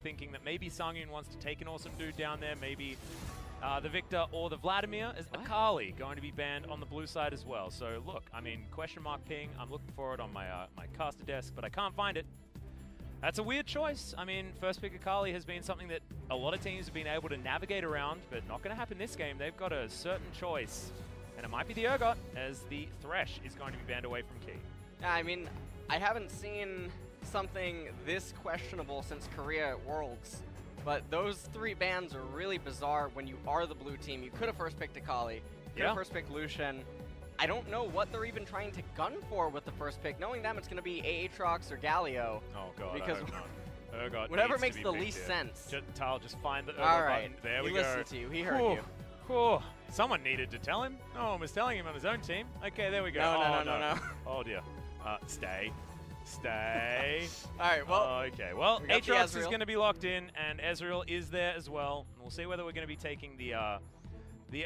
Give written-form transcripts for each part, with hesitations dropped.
thinking that maybe Sangyun wants to take an awesome dude down there, maybe the Victor or the Vladimir. Is Akali going to be banned on the blue side as well? So look, I mean, question mark ping, I'm looking for it on my my caster desk, but I can't find it. That's a weird choice. I mean, first pick Akali has been something that a lot of teams have been able to navigate around, but not going to happen this game. They've got a certain choice, and it might be the Urgot, as the Thresh is going to be banned away from Key. I mean, I haven't seen something this questionable since Korea at Worlds, but those 3 bans are really bizarre when you are the blue team. You could have first picked Akali, could have first picked Lucian. I don't know what they're even trying to gun for with the first pick. Knowing them, it's going to be Aatrox or Galio. Oh god, because Urgot whatever makes the least sense. Tal, just find the Urgot button. There we go. He listened to you. He heard you. Whew. Someone needed to tell him. No one was telling him on his own team. Okay, there we go. No. Oh dear. Stay. Stay. Alright, well. Okay, well, Aatrox is going to be locked in, and Ezreal is there as well. And we'll see whether we're going to be taking the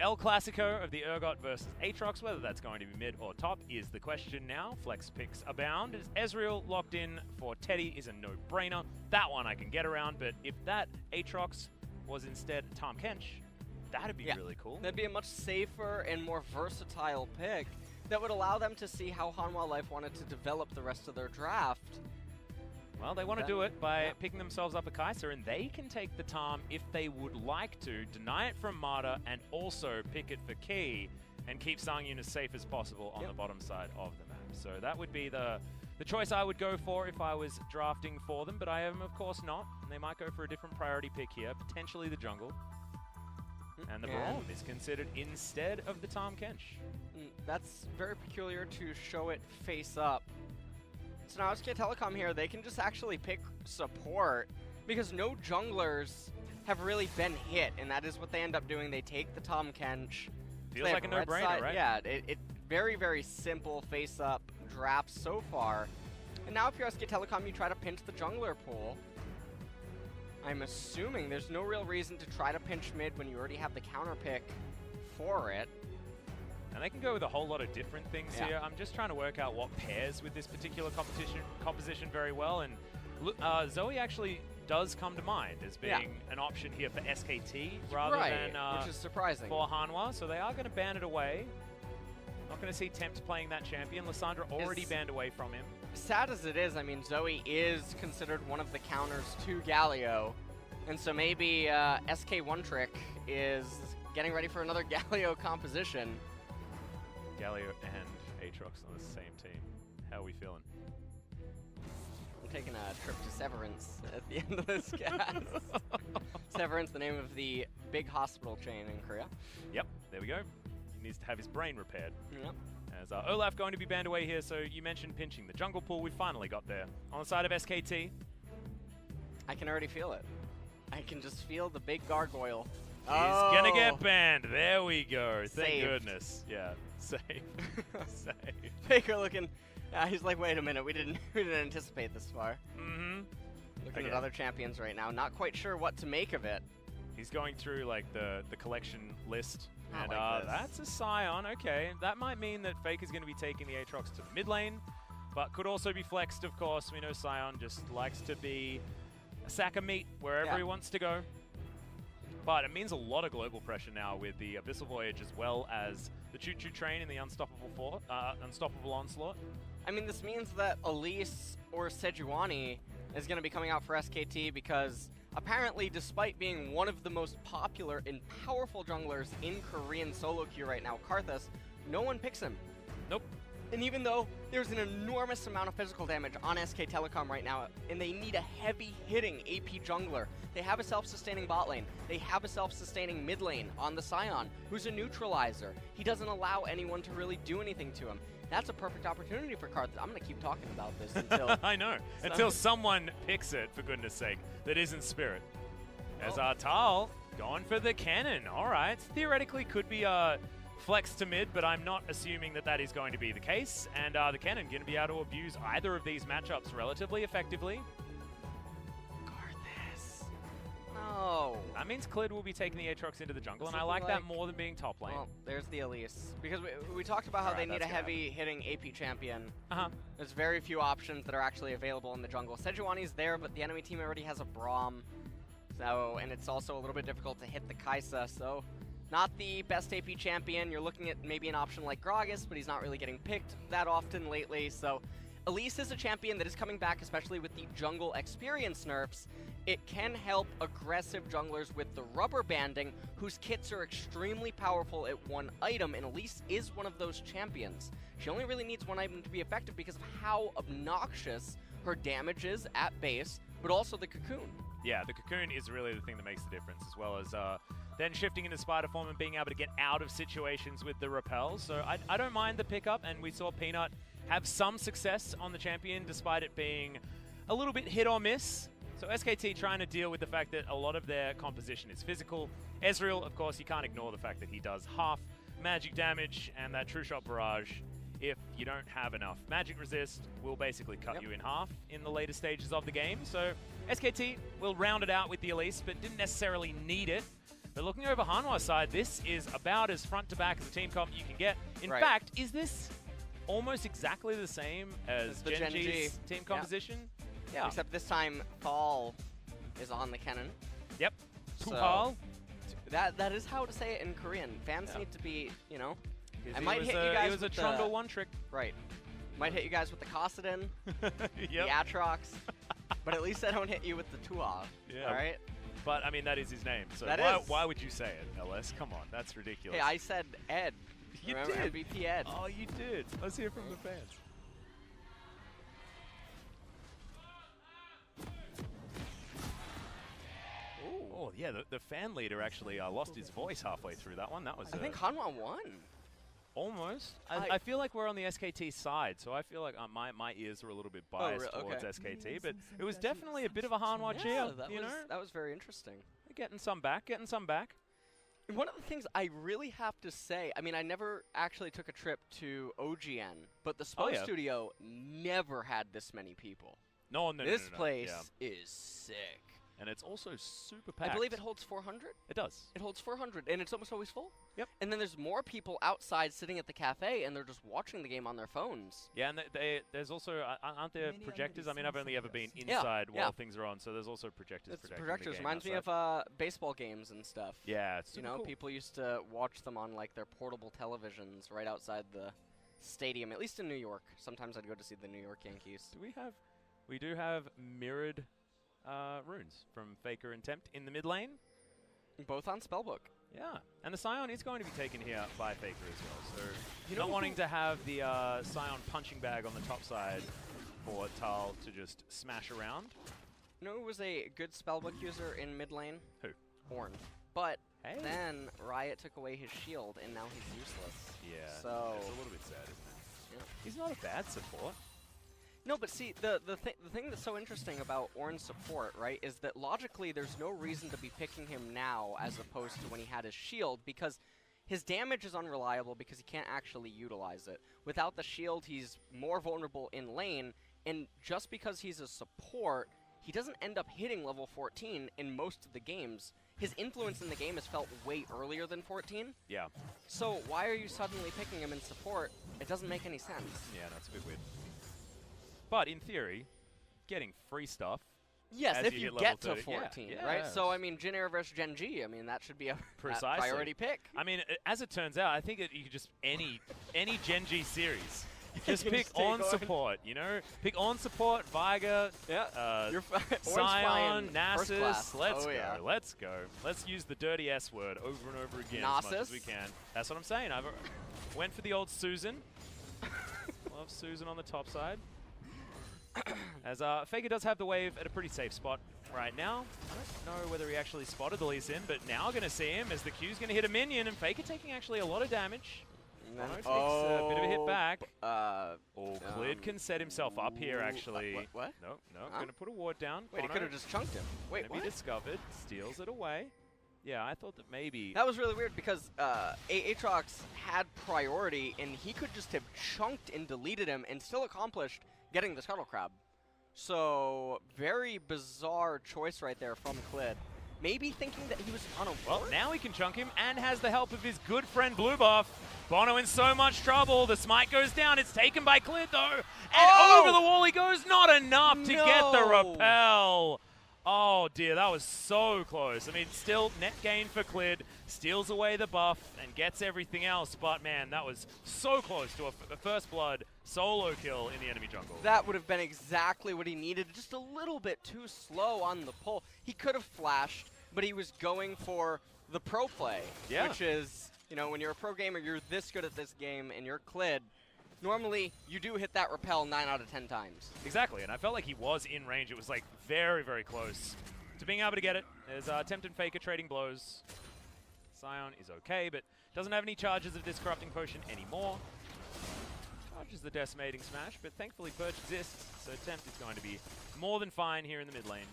El Clasico of the Urgot versus Aatrox. Whether that's going to be mid or top is the question now. Flex picks abound. Ezreal locked in for Teddy is a no-brainer. That one I can get around, but if that Aatrox was instead Tahm Kench, that'd be really cool. That'd be a much safer and more versatile pick that would allow them to see how Hanwha Life wanted to develop the rest of their draft. Well, they want to do it by picking themselves up a Kai'Sa, and they can take the Tahm if they would like to, deny it from Marta, and also pick it for Key, and keep Sangyun as safe as possible on the bottom side of the map. So that would be the choice I would go for if I was drafting for them, but I am, of course, not. And they might go for a different priority pick here, potentially the jungle. And the Braum is considered instead of the Tahm Kench. That's very peculiar to show it face up. So now SK Telecom here, they can just actually pick support because no junglers have really been hit, and that is what they end up doing. They take the Tahm Kench. Feels like a no-brainer, right? Yeah, it very, very simple face-up draft so far. And now if you're SK Telecom, you try to pinch the jungler pool. I'm assuming there's no real reason to try to pinch mid when you already have the counter pick for it. And they can go with a whole lot of different things here. I'm just trying to work out what pairs with this particular composition very well. And Zoe actually does come to mind as being an option here for SKT rather than which is surprising for Hanwha. So they are going to ban it away. Not going to see Tempt playing that champion. Lissandra already banned away from him. Sad as it is, I mean, Zoe is considered one of the counters to Galio. And so maybe SK One Trick is getting ready for another Galio composition. Galio and Aatrox on the same team. How are we feeling? I'm taking a trip to Severance at the end of this cast. Severance, the name of the big hospital chain in Korea. Yep, there we go. He needs to have his brain repaired. Yep. As Olaf going to be banned away here, so you mentioned pinching the jungle pool. We finally got there. On the side of SKT. I can already feel it. I can just feel the big gargoyle. He's gonna get banned. There we go. Thank Saved. goodness. Yeah, safe. Safe. Baker looking. He's like, wait a minute. We didn't anticipate this far. Looking at other champions right now. Not quite sure what to make of it. He's going through like the collection list. And like that's a Scion. Okay, that might mean that Fake is going to be taking the Aatrox to the mid lane, but could also be flexed, of course. We know Scion just likes to be a sack of meat wherever he wants to go. But it means a lot of global pressure now with the Abyssal Voyage as well as the Choo Choo Train and the Unstoppable Onslaught. I mean, this means that Elise or Sejuani is going to be coming out for SKT because apparently, despite being one of the most popular and powerful junglers in Korean solo queue right now, Karthus, no one picks him. Nope. And even though there's an enormous amount of physical damage on SK Telecom right now, and they need a heavy-hitting AP jungler, they have a self-sustaining bot lane, they have a self-sustaining mid lane on the Scion, who's a neutralizer. He doesn't allow anyone to really do anything to him. That's a perfect opportunity for Karthus. I'm going to keep talking about this until... I know. Until someone picks it, for goodness sake, that isn't Spirit. As Tal going for the cannon. All right. Theoretically could be flex to mid, but I'm not assuming that that is going to be the case. And the cannon going to be able to abuse either of these matchups relatively effectively. Karthus. No. I mean, means Clid will be taking the Aatrox into the jungle, and I Something like that like- more than being top lane. Well, there's the Elise. Because we talked about how Alright, they need a that's gonna heavy hitting AP champion. Uh-huh. There's very few options that are actually available in the jungle. Sejuani's there, but the enemy team already has a Braum. So, and it's also a little bit difficult to hit the Kai'Sa, so not the best AP champion. You're looking at maybe an option like Gragas, but he's not really getting picked that often lately. So Elise is a champion that is coming back, especially with the jungle experience nerfs. It can help aggressive junglers with the rubber banding, whose kits are extremely powerful at one item, and Elise is one of those champions. She only really needs one item to be effective because of how obnoxious her damage is at base, but also the cocoon. Yeah, the cocoon is really the thing that makes the difference, as well as then shifting into spider form and being able to get out of situations with the repels. So I don't mind the pickup, and we saw Peanut have some success on the champion despite it being a little bit hit or miss. So SKT trying to deal with the fact that a lot of their composition is physical. Ezreal, of course, you can't ignore the fact that he does half magic damage, and that True Shot Barrage, if you don't have enough magic resist, will basically cut you in half in the later stages of the game. So SKT will round it out with the Elise, but didn't necessarily need it. But looking over Hanwha's side, this is about as front to back as a team comp you can get. In fact, is this almost exactly the same as Genji's team composition? Yeah. Except this time, Thal is on the cannon. Yep. So that is how to say it in Korean. Fans need to be, you know. I might hit you guys with with the Trundle one trick. Right. Might hit you guys with the Kassadin, yep. the Aatrox, but at least I don't hit you with the Tuha. Yeah. All right. But I mean, that is his name. So why would you say it, LS? Come on, that's ridiculous. Hey, I said Ed. You Remember? did. MVP Ed. Oh, you did. Let's hear from the fans. Oh, yeah, the fan leader actually lost his voice halfway through that one. That was I think Hanwha won. Almost. I feel like we're on the SKT side, so I feel like my ears are a little bit biased towards SKT, but it was definitely a bit of a Hanwha cheer, That was very interesting. Getting some back, getting some back. One of the things I really have to say, I mean, I never actually took a trip to OGN, but the Spo studio never had this many people. No. This place is sick. And it's also super packed. I believe it holds 400? It does. It holds 400, and it's almost always full. Yep. And then there's more people outside sitting at the cafe, and they're just watching the game on their phones. Yeah, and there's also, aren't there projectors? I mean, I've only ever been inside while things are on, so there's also projectors. Projectors reminds me of baseball games and stuff. Yeah, it's super cool. People used to watch them on like their portable televisions right outside the stadium, at least in New York. Sometimes I'd go to see the New York Yankees. We do have mirrored runes from Faker and Tempt in the mid lane. Both on Spellbook. Yeah, and the Scion is going to be taken here by Faker as well. So not wanting to have the Scion punching bag on the top side for Tal to just smash around. You know who was a good Spellbook user in mid lane? Who? Ornn. But then Riot took away his shield, and now he's useless. Yeah, so it's a little bit sad, isn't it? Yeah. He's not a bad support. No, but see, the thing that's so interesting about Ornn's support, right, is that logically there's no reason to be picking him now as opposed to when he had his shield, because his damage is unreliable because he can't actually utilize it. Without the shield, he's more vulnerable in lane, and just because he's a support, he doesn't end up hitting level 14 in most of the games. His influence in the game is felt way earlier than 14. Yeah. So why are you suddenly picking him in support? It doesn't make any sense. Yeah, that's a bit weird. But in theory, getting free stuff. Yes, if you get to 14, right? Yeah. So, I mean, Jin Air versus Genji, I mean, that should be a priority pick. I mean, as it turns out, I think you could just, any Genji series, just pick on support, you know? Pick on support, Viger, Scion, Nasus, let's go. Let's use the dirty S word over and over again as much as we can. That's what I'm saying. I went for the old Susan. Love Susan on the top side. As Faker does have the wave at a pretty safe spot right now. I don't know whether he actually spotted the Lee Sin, but now going to see him as the Q's going to hit a minion, and Faker taking actually a lot of damage. Mono takes a bit of a hit back. Clid can set himself up here, actually. What? No, going to put a ward down. Wait, he could have just chunked him. Wait, what? Discovered, steals it away. Yeah, I thought that maybe... That was really weird because Aatrox had priority, and he could just have chunked and deleted him and still accomplished getting the Scuttle Crab. So, very bizarre choice right there from Clid. maybe thinking that he was on a Well, ward? now he can chunk him and has the help of his good friend Blue Buff. Bono in so much trouble. The smite goes down. It's taken by Clid, though. And over the wall he goes. Not enough to get the repel. Oh, dear. That was so close. I mean, still net gain for Clid. Steals away the buff and gets everything else. But, man, that was so close to a first blood solo kill in the enemy jungle. That would have been exactly what he needed. Just a little bit too slow on the pull. He could have flashed, but he was going for the pro play, which is, you know, when you're a pro gamer, you're this good at this game, and you're Clid. Normally, you do hit that repel 9 out of 10 times. Exactly, and I felt like he was in range. It was, like, very, very close to being able to get it. There's Tempted Faker trading blows. Sion is okay, but doesn't have any charges of Discorrupting Potion anymore. Charges the Decimating Smash, but thankfully Purge exists, so Tempt is going to be more than fine here in the mid lane.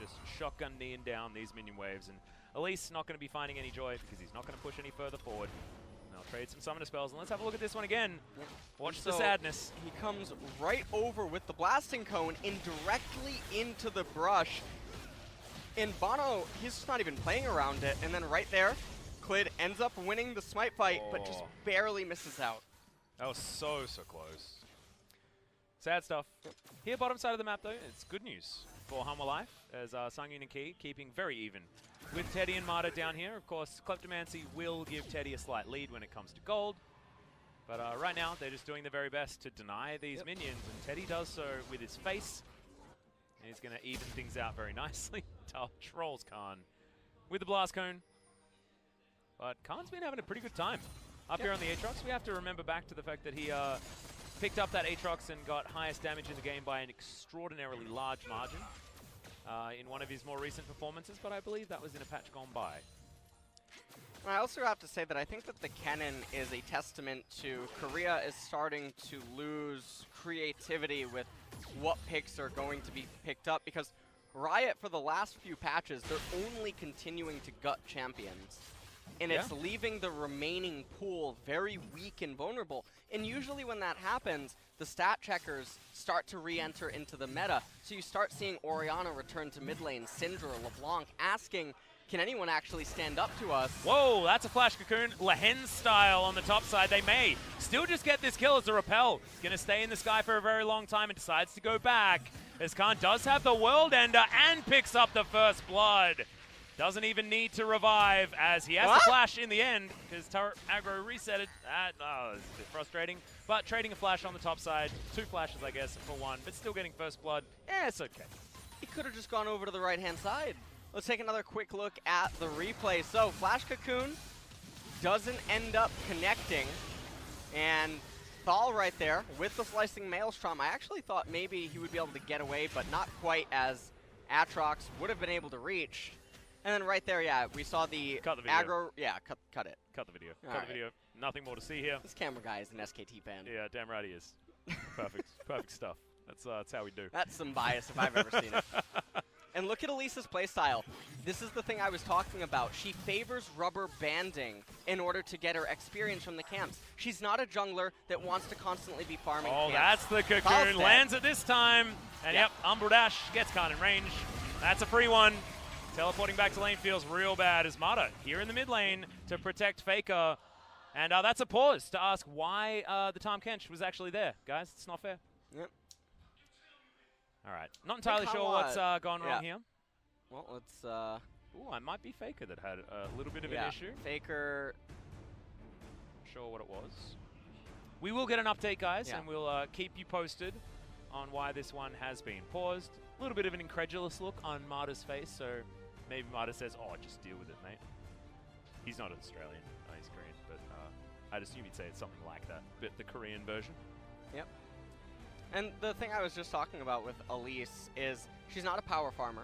Just shotgun kneeing down these minion waves, and Elise not going to be finding any joy because he's not going to push any further forward. They'll trade some summoner spells, and let's have a look at this one again. Watch the sadness. He comes right over with the Blasting Cone and directly into the brush. And Bono, he's just not even playing around it, and then right there, Clid ends up winning the smite fight, but just barely misses out. That was so, so close. Sad stuff. Here, bottom side of the map, though, it's good news for Hanwha Life, as Sangyun and Key keeping very even with Teddy and Marta down here. Of course, Kleptomancy will give Teddy a slight lead when it comes to gold. But right now, they're just doing their very best to deny these minions, and Teddy does so with his face. And he's going to even things out very nicely. Trolls Khan with the Blast Cone. But Khan's been having a pretty good time up here on the Aatrox. We have to remember back to the fact that he picked up that Aatrox and got highest damage in the game by an extraordinarily large margin in one of his more recent performances, but I believe that was in a patch gone by. I also have to say that I think that the Kennen is a testament to Korea is starting to lose creativity with what picks are going to be picked up, because Riot, for the last few patches, they're only continuing to gut champions. And it's leaving the remaining pool very weak and vulnerable. And usually when that happens, the stat checkers start to re-enter into the meta. So you start seeing Orianna return to mid lane, Syndra, LeBlanc, asking, can anyone actually stand up to us? Whoa, that's a Flash Cocoon. Lehen style on the top side. They may still just get this kill as a repel. He's going to stay in the sky for a very long time and decides to go back. As Khan does have the World Ender and picks up the first blood. Doesn't even need to revive as he has to flash in the end because turret aggro reset it. That is a bit frustrating. But trading a flash on the top side, 2 flashes I guess for 1, but still getting first blood. It's okay. He could have just gone over to the right-hand side. Let's take another quick look at the replay. So Flash Cocoon doesn't end up connecting, and Thal right there with the Slicing Maelstrom. I actually thought maybe he would be able to get away, but not quite, as Aatrox would have been able to reach. And then right there, we saw the aggro. Yeah, cut it. Cut the video. Cut the video. Nothing more to see here. This camera guy is an SKT fan. Yeah, damn right he is. Perfect. Perfect stuff. That's how we do. That's some bias if I've ever seen it. And look at Elisa's playstyle. This is the thing I was talking about. She favors rubber banding in order to get her experience from the camps. She's not a jungler that wants to constantly be farming camps. That's the Cocoon. Lands it this time. And Umbral Dash gets Khan in range. That's a free one. Teleporting back to lane feels real bad as Marta here in the mid lane to protect Faker. And that's a pause to ask why the Tahm Kench was actually there. Guys, it's not fair. Yep. All right. Not entirely sure what's gone wrong here. Well, let's... Ooh, it might be Faker that had a little bit of an issue. Faker... Not sure what it was. We will get an update, guys, and we'll keep you posted on why this one has been paused. A little bit of an incredulous look on Marta's face, so maybe Marta says, oh, just deal with it, mate. He's not Australian. Oh, he's Korean, but I'd assume he'd say it's something like that, but the Korean version. Yep. And the thing I was just talking about with Elise is she's not a power farmer.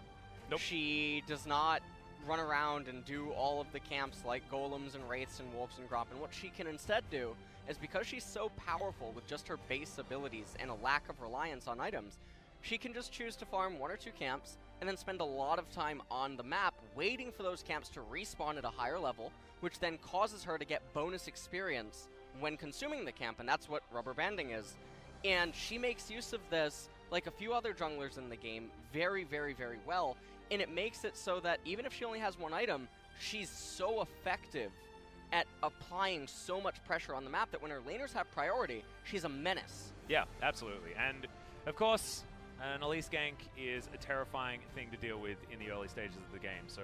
Nope. She does not run around and do all of the camps like golems and wraiths and wolves and gromp. And what she can instead do is, because she's so powerful with just her base abilities and a lack of reliance on items, she can just choose to farm 1 or 2 camps and then spend a lot of time on the map waiting for those camps to respawn at a higher level, which then causes her to get bonus experience when consuming the camp, and that's what rubber banding is. And she makes use of this like a few other junglers in the game, very, very, very well. And it makes it so that even if she only has one item, she's so effective at applying so much pressure on the map that when her laners have priority, she's a menace. Yeah, absolutely. And of course, an Elise gank is a terrifying thing to deal with in the early stages of the game. So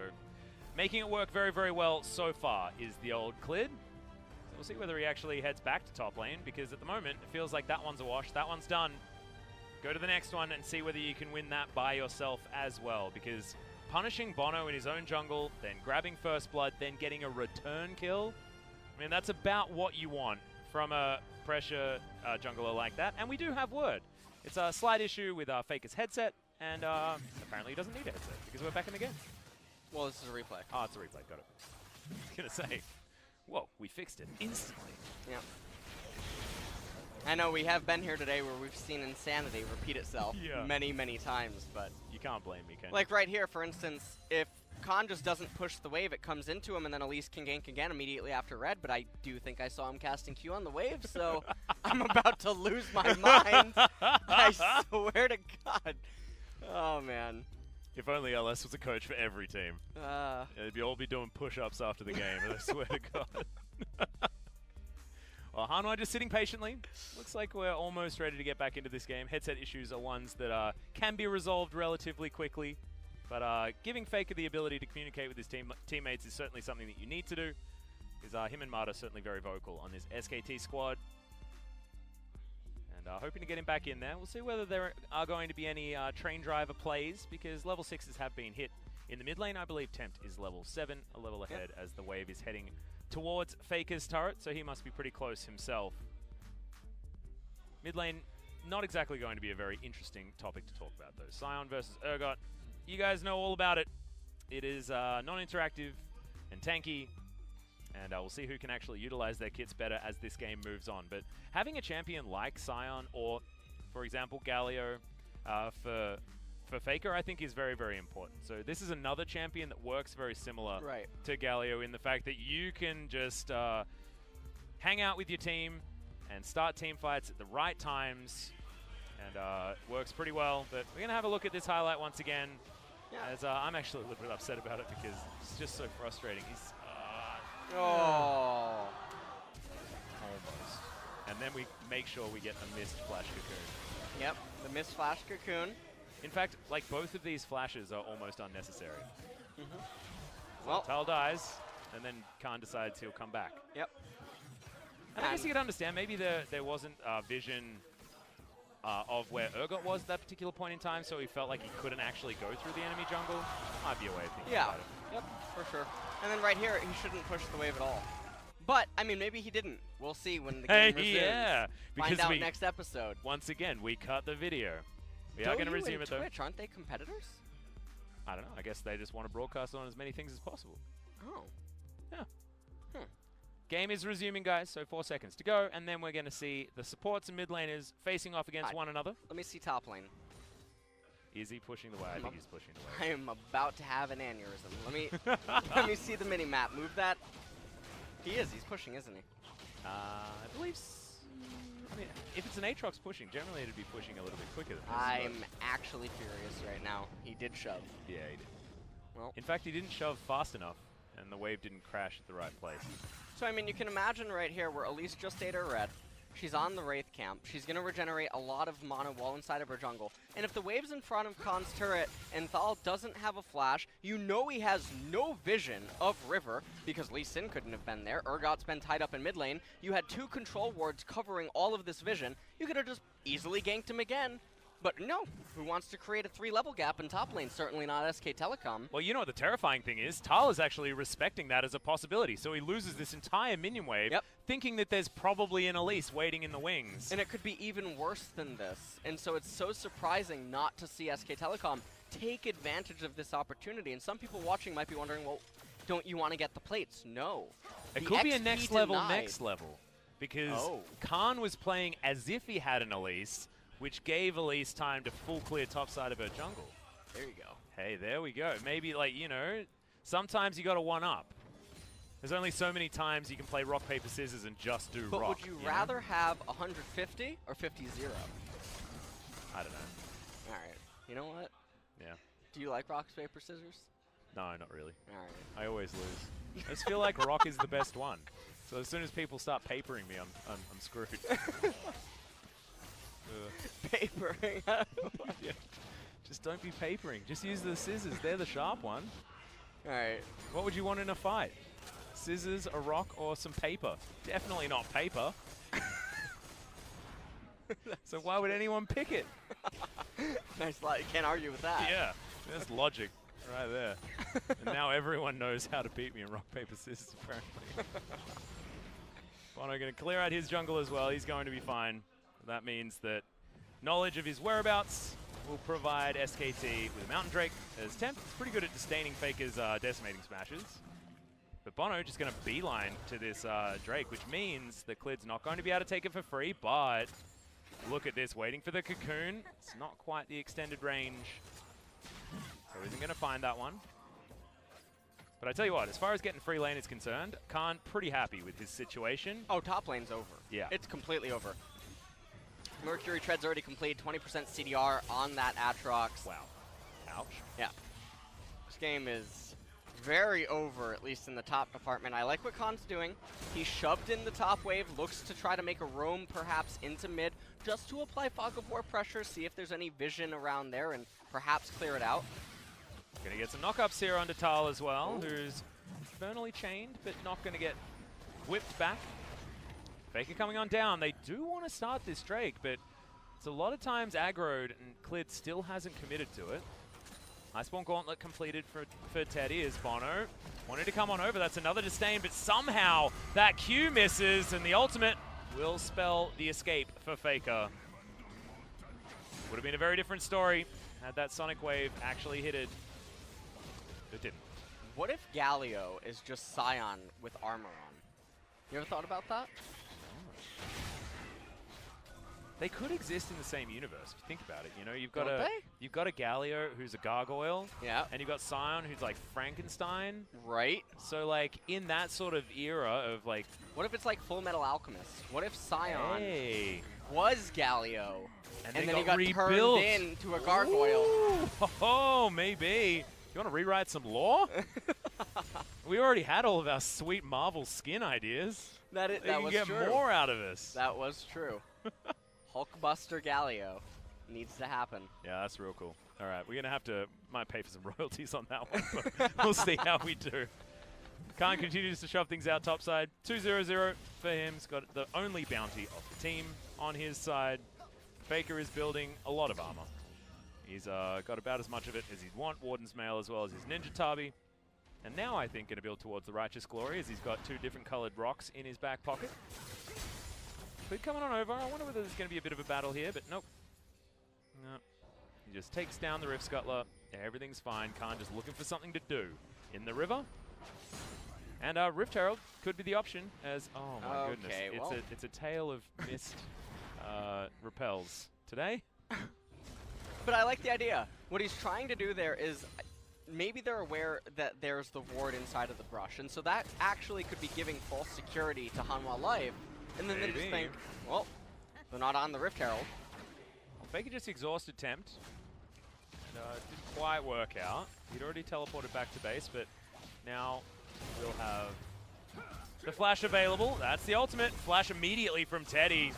making it work very, very well so far is the old Clid. So we'll see whether he actually heads back to top lane, because at the moment it feels like that one's a wash, that one's done. Go to the next one and see whether you can win that by yourself as well, because punishing Bono in his own jungle, then grabbing first blood, then getting a return kill, I mean, that's about what you want from a pressure jungler like that. And we do have word. It's a slight issue with Faker's headset, and apparently he doesn't need a headset because we're back in the game. Well, this is a replay. Oh, it's a replay. Got it. I was going to say, whoa, we fixed it instantly. Yeah. I know we have been here today where we've seen insanity repeat itself many, many times, but you can't blame me, can you? Like right here, for instance, if Khan just doesn't push the wave, it comes into him, and then Elise can gank again immediately after red, but I do think I saw him casting Q on the wave, so I'm about to lose my mind. I swear to God. Oh, man. If only LS was a coach for every team. They'd all be doing push-ups after the game, I swear to God. Well, Hanwha just sitting patiently. Looks like we're almost ready to get back into this game. Headset issues are ones that can be resolved relatively quickly. But giving Faker the ability to communicate with his teammates is certainly something that you need to do. Because him and Marta are certainly very vocal on this SKT squad. And hoping to get him back in there. We'll see whether there are going to be any train driver plays, because level 6s have been hit in the mid lane. I believe Tempt is level 7, a level ahead as the wave is heading towards Faker's turret, so he must be pretty close himself. Mid lane, not exactly going to be a very interesting topic to talk about, though. Sion versus Urgot. You guys know all about it. It is non-interactive and tanky, and we'll see who can actually utilize their kits better as this game moves on. But having a champion like Sion, or, for example, Galio, for Faker, I think is very, very important. So this is another champion that works very similar to Galio in the fact that you can just hang out with your team and start team fights at the right times, and it works pretty well. But we're going to have a look at this highlight once again, as I'm actually a little bit upset about it because it's just so frustrating. He's almost. And then we make sure we get the missed flash cocoon. Yep, the missed flash cocoon. In fact, like, both of these flashes are almost unnecessary. Well, Tal dies, and then Khan decides he'll come back. Yep. And I guess you could understand, maybe there wasn't vision of where Urgot was at that particular point in time, so he felt like he couldn't actually go through the enemy jungle. Might be a way of thinking about it. Yep, for sure. And then right here, he shouldn't push the wave at all. But, I mean, maybe he didn't. We'll see when the game resumes. Yeah. Find out next episode. Once again, we cut the video. We are going to resume it, though. Twitch, aren't they competitors? I don't know. I guess they just want to broadcast on as many things as possible. Oh. Yeah. Game is resuming, guys, so 4 seconds to go, and then we're going to see the supports and mid laners facing off against one another. Let me see top lane. Is he pushing the way? I think he's pushing the way. I am about to have an aneurysm. Let me let me see the mini map. Move that. He is. He's pushing, isn't he? I believe. I mean, if it's an Aatrox pushing, generally it'd be pushing a little bit quicker than this. I'm actually furious right now. He did shove. Yeah, he did. Well, in fact, he didn't shove fast enough, and the wave didn't crash at the right place. So, I mean, you can imagine right here where Elise just ate her red. She's on the Wraith camp. She's going to regenerate a lot of mana wall inside of her jungle. And if the wave's in front of Khan's turret and Thal doesn't have a flash, you know he has no vision of River because Lee Sin couldn't have been there. Urgot's been tied up in mid lane. You had 2 control wards covering all of this vision. You could have just easily ganked him again. But no, who wants to create a 3-level gap in top lane? Certainly not SK Telecom. Well, you know what the terrifying thing is? Tal is actually respecting that as a possibility. So he loses this entire minion wave, thinking that there's probably an Elise waiting in the wings. And it could be even worse than this. And so it's so surprising not to see SK Telecom take advantage of this opportunity. And some people watching might be wondering, well, don't you want to get the plates? No. It could be a next level, because Khan was playing as if he had an Elise, which gave Elise time to full clear top side of her jungle. There you go. Hey, there we go. Maybe, like, you know, sometimes you got to one-up. There's only so many times you can play rock, paper, scissors and just do rock. But would you rather have 150 or 50-0? I don't know. You know what? Yeah. Do you like rock, paper, scissors? No, not really. All right. I always lose. I just feel like rock is the best one. So as soon as people start papering me, I'm screwed. Papering. Yeah. Just don't be papering. Just use the scissors. They're the sharp one. All right. What would you want in a fight? Scissors, a rock, or some paper? Definitely not paper. So why would anyone pick it? Nice lot. You can't argue with that. Yeah, that's logic right there. And now everyone knows how to beat me in rock, paper, scissors, apparently. Bono going to clear out his jungle as well. He's going to be fine. That means that knowledge of his whereabouts will provide SKT with a Mountain Drake, as Temp is pretty good at disdaining Faker's decimating smashes. But Bono just going to beeline to this Drake, which means that Clid's not going to be able to take it for free, but look at this, waiting for the cocoon. It's not quite the extended range, so isn't going to find that one. But I tell you what, as far as getting free lane is concerned, Khan pretty happy with his situation. Oh, top lane's over. Yeah. It's completely over. Mercury Tread's already completed 20% CDR on that Aatrox. Wow. Ouch. Yeah. This game is very over, at least in the top department. I like what Khan's doing. He shoved in the top wave, looks to try to make a roam perhaps into mid, just to apply Fog of War pressure, see if there's any vision around there, and perhaps clear it out. Gonna get some knockups here onto Tal as well, who's infernally chained, but not gonna get whipped back. Faker coming on down. They do want to start this Drake, but it's a lot of times aggroed, and Clid still hasn't committed to it. Iceborne Gauntlet completed for Teddy as Bono wanted to come on over. That's another disdain, but somehow that Q misses, and the ultimate will spell the escape for Faker. Would have been a very different story had that Sonic Wave actually hit it. It didn't. What if Galio is just Scion with armor on? You ever thought about that? They could exist in the same universe if you think about it. You know, you've got Don't a Galio who's a gargoyle, Yeah. and you've got Scion who's like Frankenstein. Right? So like in that sort of era of like, What if it's like Full Metal Alchemist? What if Scion hey, was Galio, and then he got rebuilt turned into a gargoyle? Ooh, oh, maybe. You want to rewrite some lore? We already had all of our sweet Marvel skin ideas. That They was can get true. more out of us. That was true. Hulkbuster Galio needs to happen. Yeah, that's real cool. All right, we're going to have to might pay for some royalties on that one, but we'll see how we do. Khan continues to shove things out topside. 2-0-0 for him. He's got the only bounty of the team on his side. Faker is building a lot of armor. He's got about as much of it as he'd want. Warden's Mail as well as his Ninja Tabi. And now I think going to build towards the Righteous Glory as he's got 2 different colored rocks in his back pocket. But coming on over, I wonder whether there's going to be a bit of a battle here, but nope. No. He just takes down the Rift Scuttler. Everything's fine. Khan just looking for something to do in the river. And Rift Herald could be the option as, oh my goodness. It's a tale of missed repels today. But I like the idea. What he's trying to do there is maybe they're aware that there's the ward inside of the brush, and so that actually could be giving false security to Hanwha Life. And then they just think, well, they're not on the Rift Herald. Well, Faker just exhausted Tempt. Didn't quite work out. He'd already teleported back to base, but now we'll have the flash available. That's the ultimate. Flash immediately from Teddy.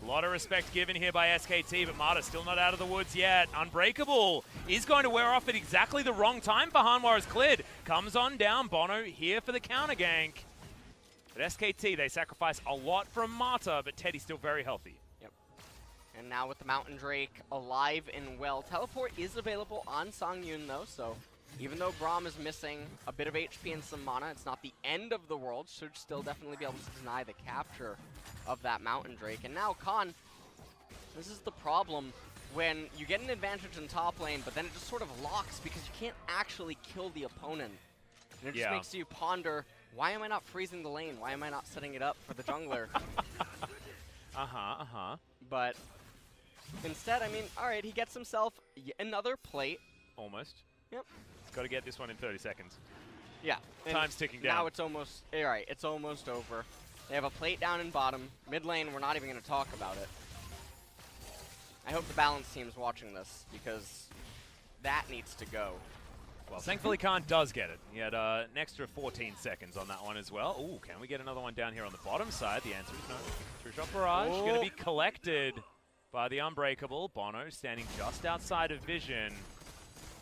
A lot of respect given here by SKT, but Marta still not out of the woods yet. Unbreakable is going to wear off at exactly the wrong time for Hanwha as Clid comes on down. Bono here for the counter gank. But SKT, they sacrifice a lot from Marta, but Teddy's still very healthy. Yep. And now with the Mountain Drake alive and well, teleport is available on Songyun though, so even though Braum is missing a bit of HP and some mana, it's not the end of the world. Should still definitely be able to deny the capture of that Mountain Drake. And now Khan, this is the problem when you get an advantage in top lane, but then it just sort of locks because you can't actually kill the opponent. And it just makes you ponder, why am I not freezing the lane? Why am I not setting it up for the jungler? But instead, I mean, all right, he gets himself another plate. Almost. Yep. He's got to get this one in 30 seconds. Yeah. Time's ticking down. Now it's almost, all right, it's almost over. They have a plate down in bottom. Mid lane, we're not even going to talk about it. I hope the balance team's watching this because that needs to go. Well, thankfully Khan does get it. He had an extra 14 seconds on that one as well. Ooh, can we get another one down here on the bottom side? The answer is no. Two-shot barrage going to be collected by the Unbreakable. Bono standing just outside of vision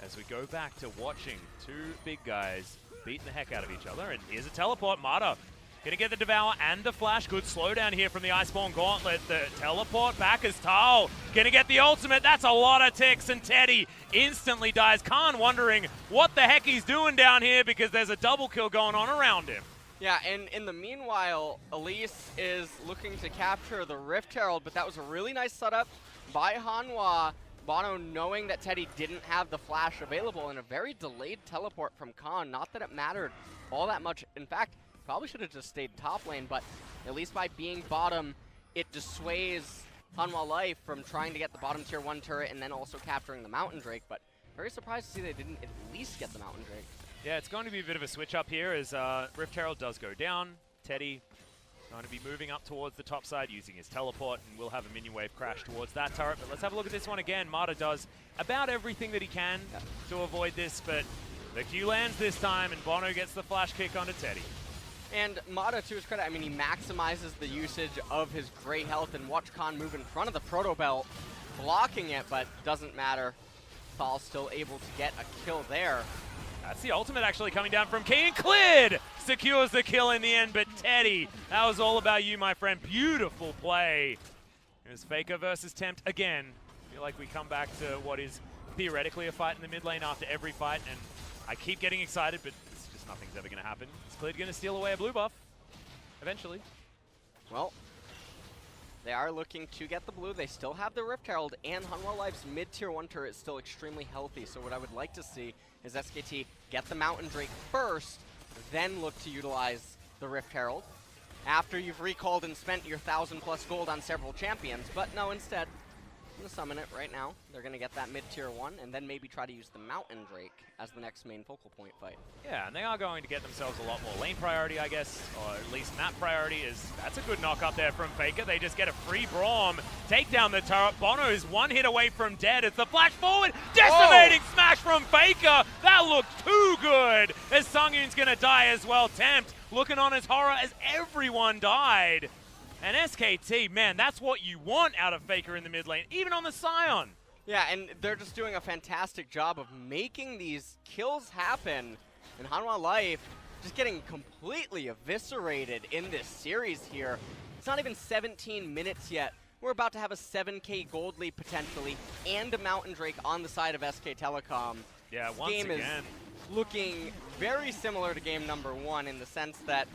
as we go back to watching two big guys beating the heck out of each other. And here's a teleport. Mata going to get the Devour and the Flash. Good slowdown here from the Iceborne Gauntlet. The teleport back as Tal going to get the ultimate. That's a lot of ticks, and Teddy instantly dies. Khan wondering what the heck he's doing down here because there's a double kill going on around him. Yeah, and in the meanwhile, Elise is looking to capture the Rift Herald, but that was a really nice setup by Hanwha. Bono knowing that Teddy didn't have the Flash available, and a very delayed teleport from Khan. Not that it mattered all that much. In fact, probably should have just stayed top lane, but at least by being bottom, it dissuades Hanwha Life from trying to get the bottom tier 1 turret and then also capturing the Mountain Drake. But very surprised to see they didn't at least get the Mountain Drake. Yeah, it's going to be a bit of a switch up here as Rift Herald does go down. Teddy going to be moving up towards the top side using his teleport, and we'll have a minion wave crash towards that turret. But let's have a look at this one again. Mata does about everything that he can to avoid this, but the Q lands this time, and Bono gets the flash kick onto Teddy. And Mata, to his credit, I mean, he maximizes the usage of his gray health, and watch Khan move in front of the Proto Belt, blocking it, but doesn't matter. Thal's still able to get a kill there. That's the ultimate actually coming down from Key, and Cleared secures the kill in the end, but Teddy, that was all about you, my friend. Beautiful play. It was Faker versus Tempt again. I feel like we come back to what is theoretically a fight in the mid lane after every fight, and I keep getting excited, but it's just nothing's ever going to happen. Is Cleared going to steal away a blue buff? Eventually. Well, they are looking to get the blue. They still have the Rift Herald, and Hanwha Life's mid-tier 1 turret is still extremely healthy. So what I would like to see is SKT get the Mountain Drake first, then look to utilize the Rift Herald after you've recalled and spent your 1,000+ gold on several champions. But no, instead, I'm going to summon it right now. They're going to get that mid-tier 1, and then maybe try to use the Mountain Drake as the next main focal point fight. Yeah, and they are going to get themselves a lot more lane priority, I guess, or at least map priority. That's a good knock up there from Faker. They just get a free Braum, take down the turret. Bono is one hit away from dead. It's the flash forward, decimating smash from Faker. That looked too good, as Sungyun's going to die as well. Tempt looking on his horror as everyone died. And SKT, man, that's what you want out of Faker in the mid lane, even on the Scion. Yeah, and they're just doing a fantastic job of making these kills happen. And Hanwha Life just getting completely eviscerated in this series here. It's not even 17 minutes yet. We're about to have a 7K gold lead potentially, and a Mountain Drake on the side of SK Telecom. Yeah, this once game again. is looking very similar to game number 1 in the sense that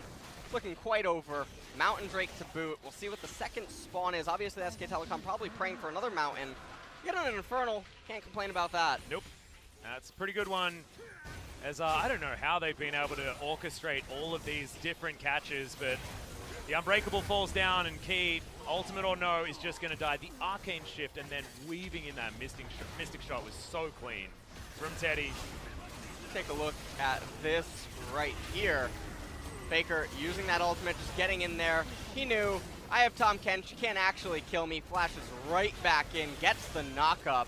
it's looking quite over. Mountain Drake to boot. We'll see what the second spawn is. Obviously, SK Telecom probably praying for another Mountain. Get on an Infernal. Can't complain about that. Nope. That's a pretty good one. As I don't know how they've been able to orchestrate all of these different catches, but the Unbreakable falls down, and Key, ultimate or no, is just going to die. The Arcane Shift and then weaving in that Mystic Shot was so clean from Teddy. Take a look at this right here. Faker using that ultimate, just getting in there. He knew, I have Tahm Kench, you can't actually kill me. Flashes right back in, gets the knock-up.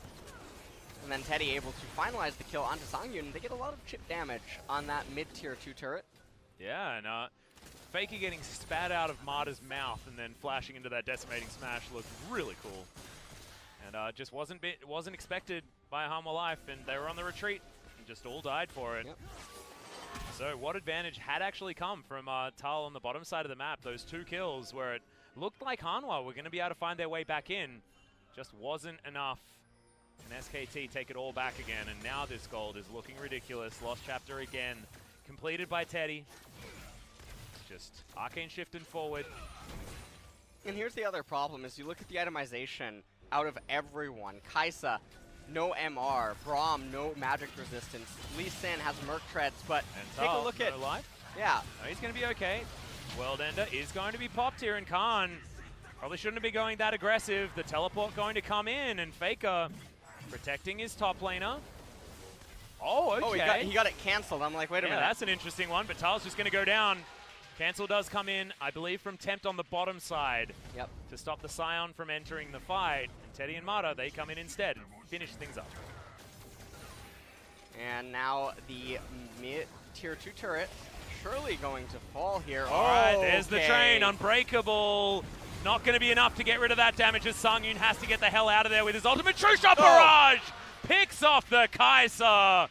And then Teddy able to finalize the kill onto Songyun. They get a lot of chip damage on that mid-tier 2 turret. Yeah, and Faker getting spat out of Mata's mouth and then flashing into that decimating smash looked really cool. And just wasn't expected by Hanwha Life, and they were on the retreat and just all died for it. Yep. So what advantage had actually come from Tal on the bottom side of the map? Those 2 kills where it looked like Hanwha were going to be able to find their way back in. Just wasn't enough. And SKT take it all back again, and now this gold is looking ridiculous. Lost chapter again, completed by Teddy. Just Arcane shifting forward. And here's the other problem, is you look at the itemization out of everyone. Kai'Sa, no MR. Braum, no magic resistance. Lee Sin has Merc Treads, but take a look at... life? Yeah. No, he's going to be okay. World Ender is going to be popped here, and Khan probably shouldn't be going that aggressive. The teleport going to come in, and Faker protecting his top laner. Oh, okay. Oh, he got it canceled. I'm like, wait a minute. That's an interesting one, but Tal's just going to go down. Cancel does come in, I believe, from Tempt on the bottom side. Yep. To stop the Scion from entering the fight. And Teddy and Mata, they come in instead and finish things up. And now the mid-tier 2 turret surely going to fall here. All right, there's the train. Unbreakable. Not going to be enough to get rid of that damage as Sangyun has to get the hell out of there with his ultimate. True Shot Barrage picks off the Kai'Sa.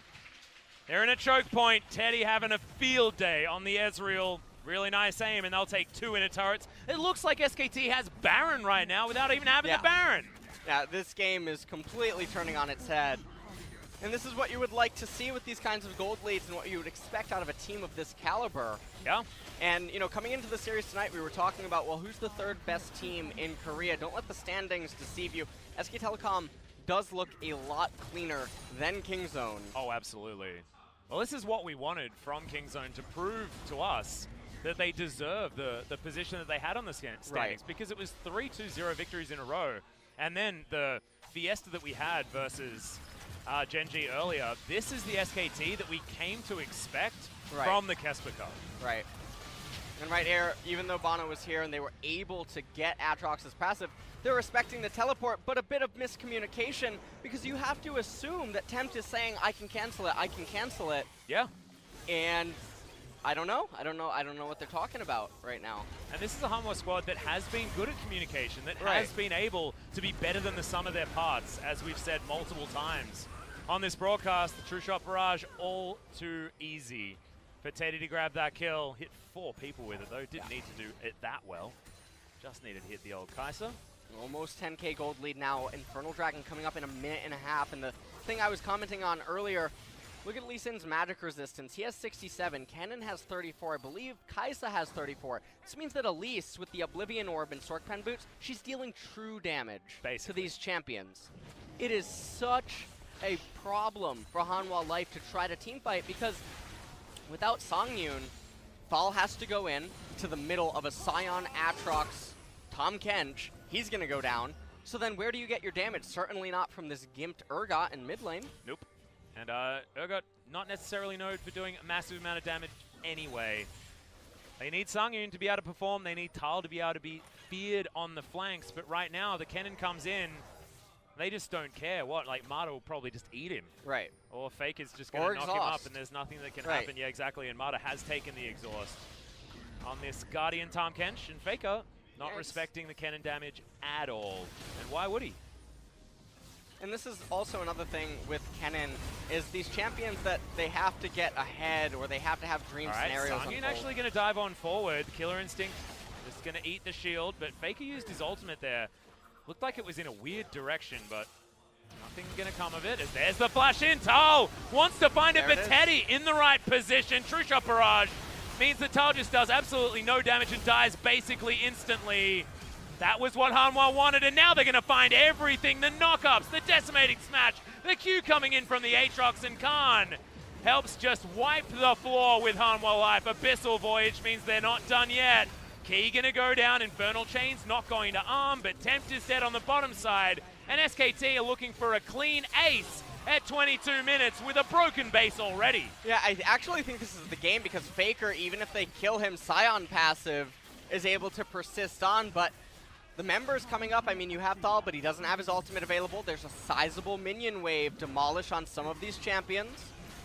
They're in a choke point. Teddy having a field day on the Ezreal. Really nice aim, and they'll take 2 inner turrets. It looks like SKT has Baron right now without even having the Baron. Yeah, this game is completely turning on its head. And this is what you would like to see with these kinds of gold leads and what you would expect out of a team of this caliber. Yeah. And, you know, coming into the series tonight, we were talking about, well, who's the 3rd best team in Korea? Don't let the standings deceive you. SK Telecom does look a lot cleaner than Kingzone. Oh, absolutely. Well, this is what we wanted from Kingzone, to prove to us that they deserve the position that they had on the standings, because it was 3-2-0 victories in a row. And then the fiesta that we had versus Genji earlier, this is the SKT that we came to expect from the Kesper Cup. Right. And right here, even though Bono was here and they were able to get Aatrox's passive, they're respecting the teleport, but a bit of miscommunication, because you have to assume that Tempt is saying, I can cancel it. Yeah. And I don't know what they're talking about right now. And this is a Hanwha squad that has been good at communication, that has been able to be better than the sum of their parts, as we've said multiple times on this broadcast. The True Shot Barrage, all too easy for Teddy to grab that kill. Hit 4 people with it, though. Didn't need to do it that well. Just needed to hit the old Kai'Sa. Almost 10k gold lead now. Infernal Dragon coming up in a minute and a half. And the thing I was commenting on earlier, look at Lee Sin's magic resistance. He has 67. Kennen has 34. I believe Kai'Sa has 34. This means that Elise, with the Oblivion Orb and Sorkpan boots, she's dealing true damage to these champions. It is such a problem for Hanwha Life to try to teamfight, because without Sangyun, Thal has to go in to the middle of a Sion, Aatrox, Tahm Kench. He's going to go down. So then where do you get your damage? Certainly not from this gimped Urgot in mid lane. Nope. And Urgot not necessarily known for doing a massive amount of damage anyway. They need Sangyun to be able to perform. They need Thal to be able to be feared on the flanks. But right now, the Kennen comes in. They just don't care. What? Like, Marta will probably just eat him. Right. Or Faker's just going to knock him up, and there's nothing that can happen. Yeah, exactly. And Marta has taken the exhaust on this Guardian Tahm Kench. And Faker not respecting the Kennen damage at all. And why would he? And this is also another thing with Kennen, is these champions that they have to get ahead, or they have to have dream scenarios. Sangyun actually going to dive on forward. Killer Instinct is going to eat the shield, but Faker used his ultimate there. Looked like it was in a weird direction, but nothing's going to come of it. As there's the flash in. Tal wants to find it, but Teddy in the right position. True Shot Barrage means that Tal just does absolutely no damage and dies basically instantly. That was what Hanwha wanted, and now they're going to find everything. The knockups, the decimating smash, the Q coming in from the Aatrox, and Khan helps just wipe the floor with Hanwha Life. Abyssal Voyage means they're not done yet. Key gonna go down, Infernal Chain's not going to arm, but Tempt is dead on the bottom side, and SKT are looking for a clean ace at 22 minutes with a broken base already. Yeah, I actually think this is the game, because Faker, even if they kill him, Sion passive is able to persist on, but the members coming up, I mean, you have Thal, but he doesn't have his ultimate available. There's a sizable minion wave demolish on some of these champions.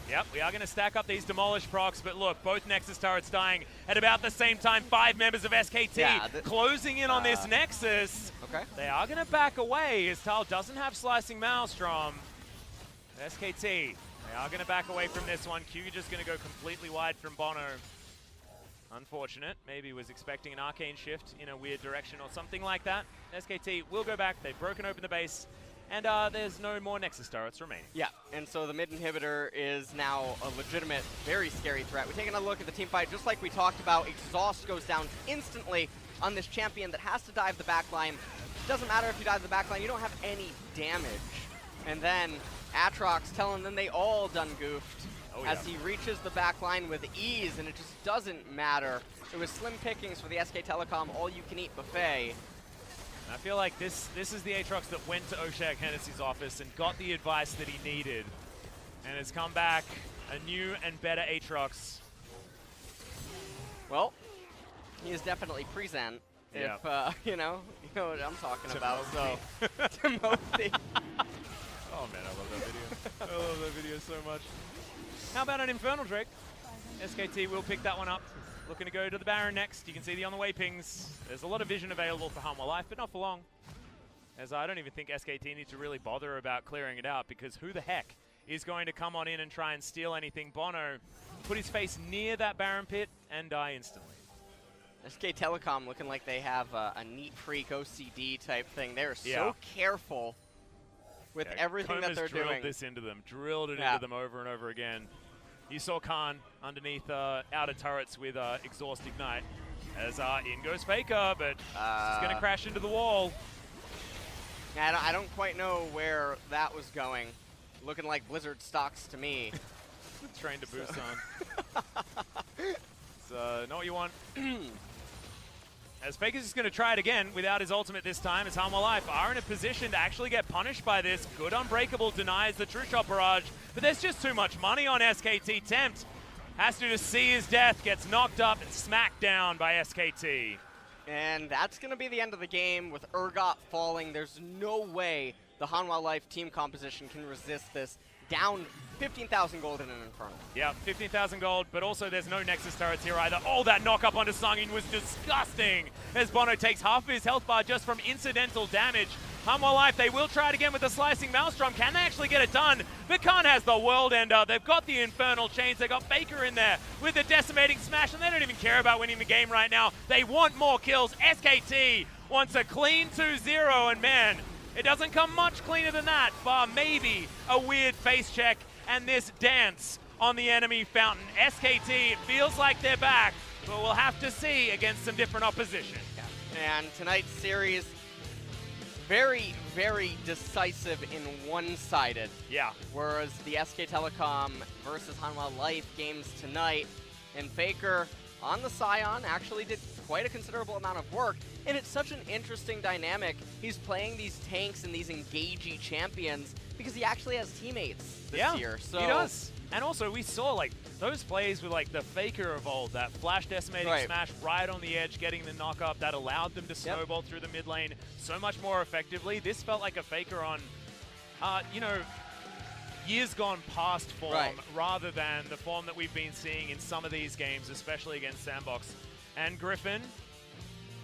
Yep, we are going to stack up these Demolish procs, but look, both Nexus turrets dying at about the same time. 5 members of SKT closing in on this Nexus. Okay. They are going to back away as Tal doesn't have Slicing Maelstrom. SKT, they are going to back away from this one. Q just going to go completely wide from Bono. Unfortunate. Maybe was expecting an arcane shift in a weird direction or something like that. SKT will go back. They've broken open the base. And there's no more Nexus turrets remaining. Yeah, and so the mid inhibitor is now a legitimate, very scary threat. We take another look at the team fight. Just like we talked about, Exhaust goes down instantly on this champion that has to dive the backline. Doesn't matter if you dive the backline, you don't have any damage. And then Aatrox telling them they all done goofed as he reaches the backline with ease, and it just doesn't matter. It was slim pickings for the SK Telecom all-you-can-eat buffet. I feel like this is the Aatrox that went to Oshak Hennessy's office and got the advice that he needed, and has come back a new and better Aatrox. Well, he is definitely present. Yeah. If you know what I'm talking about. So Timothy. Oh man, I love that video. I love that video so much. How about an Infernal Drake? SKT will pick that one up. Looking to go to the Baron next. You can see the on the way pings. There's a lot of vision available for Hanwha Life, but not for long. As I don't even think SKT need to really bother about clearing it out, because who the heck is going to come on in and try and steal anything? Bono put his face near that Baron pit and die instantly. SK Telecom looking like they have a neat freak OCD type thing. They're so careful with everything that they're doing. Drilled this into them, drilled it into them over and over again. You saw Khan underneath outer turrets with Exhaust Ignite. As in goes Faker, but he's going to crash into the wall. I don't quite know where that was going. Looking like Blizzard stocks to me. Train to boost on. So, know what you want. As Faker's just going to try it again without his ultimate this time, as Hanwha Life are in a position to actually get punished by this. Good Unbreakable denies the True Shot barrage, but there's just too much money on SKT. Tempt has to just see his death, gets knocked up and smacked down by SKT. And that's going to be the end of the game with Urgot falling. There's no way the Hanwha Life team composition can resist this. Down 15,000 gold in an Infernal. Yeah, 15,000 gold, but also there's no Nexus turrets here either. Oh, that knock up onto Sangin was disgusting as Bono takes half of his health bar just from incidental damage. Hanwha Life, they will try it again with the Slicing Maelstrom. Can they actually get it done? But Khan has the World Ender. They've got the Infernal Chains. They've got Faker in there with the Decimating Smash, and they don't even care about winning the game right now. They want more kills. SKT wants a clean 2-0, and man, it doesn't come much cleaner than that, bar maybe a weird face check and this dance on the enemy fountain. SKT feels like they're back, but we'll have to see against some different opposition. And tonight's series, very, very decisive in one-sided. Yeah. Whereas the SK Telecom versus Hanwha Life games tonight, and Faker on the Scion actually did quite a considerable amount of work, and it's such an interesting dynamic. He's playing these tanks and these engagey champions because he actually has teammates this year. So he does. And also we saw like those plays with like the Faker of old, that flash decimating smash right on the edge, getting the knock up that allowed them to snowball through the mid lane so much more effectively. This felt like a Faker on, you know, years gone past form rather than the form that we've been seeing in some of these games, especially against Sandbox and Griffin.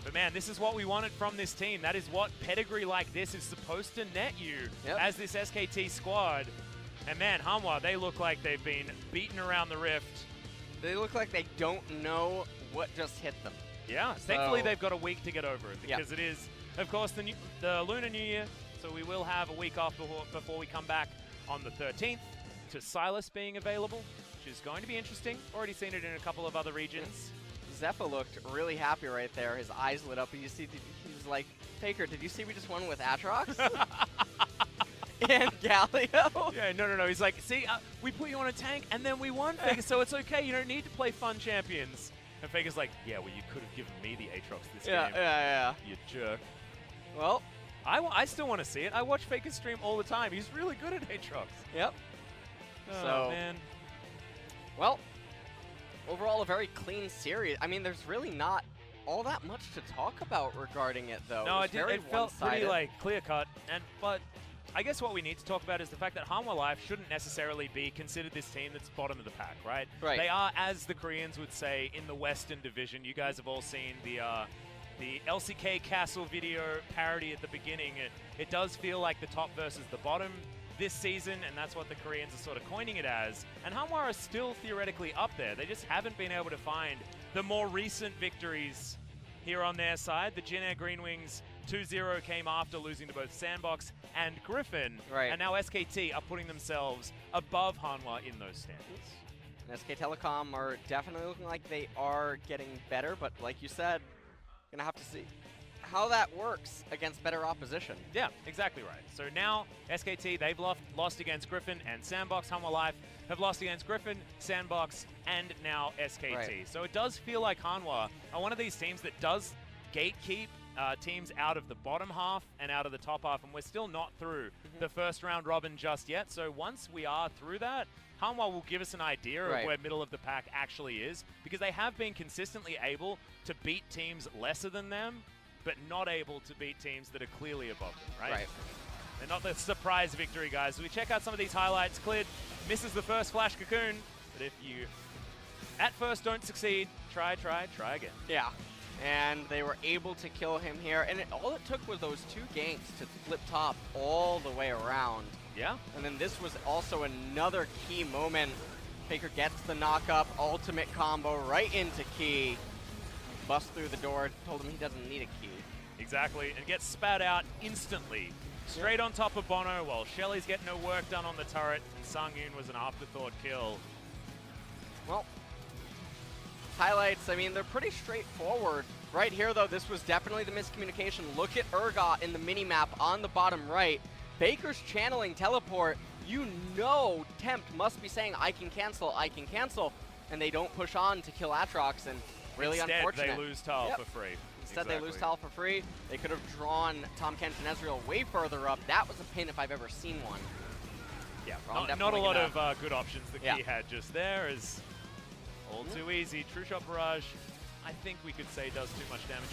But man, this is what we wanted from this team. That is what pedigree like this is supposed to net you as this SKT squad. And man, Hanwha, they look like they've been beaten around the rift. They look like they don't know what just hit them. Yeah, so thankfully they've got a week to get over it because it is, of course, the Lunar New Year. So we will have a week off before we come back on the 13th to Silas being available, which is going to be interesting. Already seen it in a couple of other regions. Zephyr looked really happy right there. His eyes lit up. You see, he was like, Faker, did you see we just won with Atrox? And Galio? Yeah, no. He's like, see, we put you on a tank and then we won, Faker, so it's okay. You don't need to play fun champions. And Faker's like, yeah, well, you could have given me the Atrox this game. Yeah. You jerk. Well, I still want to see it. I watch Faker stream all the time. He's really good at Aatrox. Yep. Oh, so, man. Well, overall a very clean series. I mean, there's really not all that much to talk about regarding it, though. No, it felt pretty, like, clear-cut. But I guess what we need to talk about is the fact that Hanwha Life shouldn't necessarily be considered this team that's bottom of the pack, right? They are, as the Koreans would say, in the Western Division. You guys have all seen the LCK Castle video parody at the beginning. It does feel like the top versus the bottom this season, and that's what the Koreans are sort of coining it as. And Hanwha are still theoretically up there. They just haven't been able to find the more recent victories here on their side. The Jin Air Green Wings 2-0 came after losing to both Sandbox and Griffin. And now SKT are putting themselves above Hanwha in those standings. And SK Telecom are definitely looking like they are getting better, but like you said, gonna have to see how that works against better opposition. Yeah, exactly right. So now SKT, they've lost against Griffin and Sandbox. Hanwha Life have lost against Griffin, Sandbox, and now SKT. So it does feel like Hanwha are one of these teams that does gatekeep teams out of the bottom half and out of the top half, and we're still not through the first round robin just yet. So once we are through that, Hanwha will give us an idea of where middle of the pack actually is, because they have been consistently able to beat teams lesser than them, but not able to beat teams that are clearly above them, right? They're not the surprise victory, guys. So we check out some of these highlights. Clid misses the first flash cocoon, but if you at first don't succeed, try again. Yeah, and they were able to kill him here, and all it took was those 2 ganks to flip top all the way around. Yeah. And then this was also another key moment. Faker gets the knock-up, ultimate combo right into Key. Busts through the door, told him he doesn't need a key. Exactly, and gets spat out instantly. Straight on top of Bono, while Shelly's getting no work done on the turret, and Sangyun was an afterthought kill. Well, highlights, I mean, they're pretty straightforward. Right here, though, this was definitely the miscommunication. Look at Urgot in the minimap on the bottom right. Faker's channeling teleport. You know Tempt must be saying, I can cancel, and they don't push on to kill Aatrox, and really Instead, unfortunate. they lose Tal for free. Instead, they lose Tal for free. They could have drawn Tahm Kench and Ezreal way further up. That was a pin if I've ever seen one. Yeah, not a lot of good options that Key had just there. Is all too easy. True Shot Barrage, I think we could say does too much damage.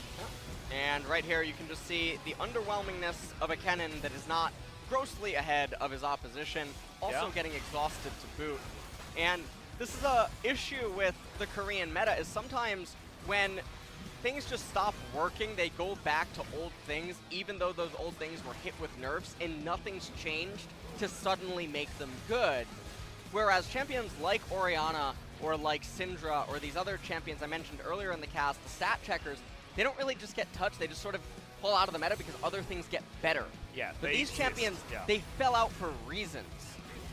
And right here, you can just see the underwhelmingness of a Kennen that is not grossly ahead of his opposition, also getting exhausted to boot. And this is a issue with the Korean meta, is sometimes when things just stop working, they go back to old things, even though those old things were hit with nerfs, and nothing's changed to suddenly make them good. Whereas champions like Orianna or like Syndra or these other champions I mentioned earlier in the cast, the stat checkers, they don't really just get touched, they just sort of pull out of the meta because other things get better. Yeah, but these champions, they fell out for reasons.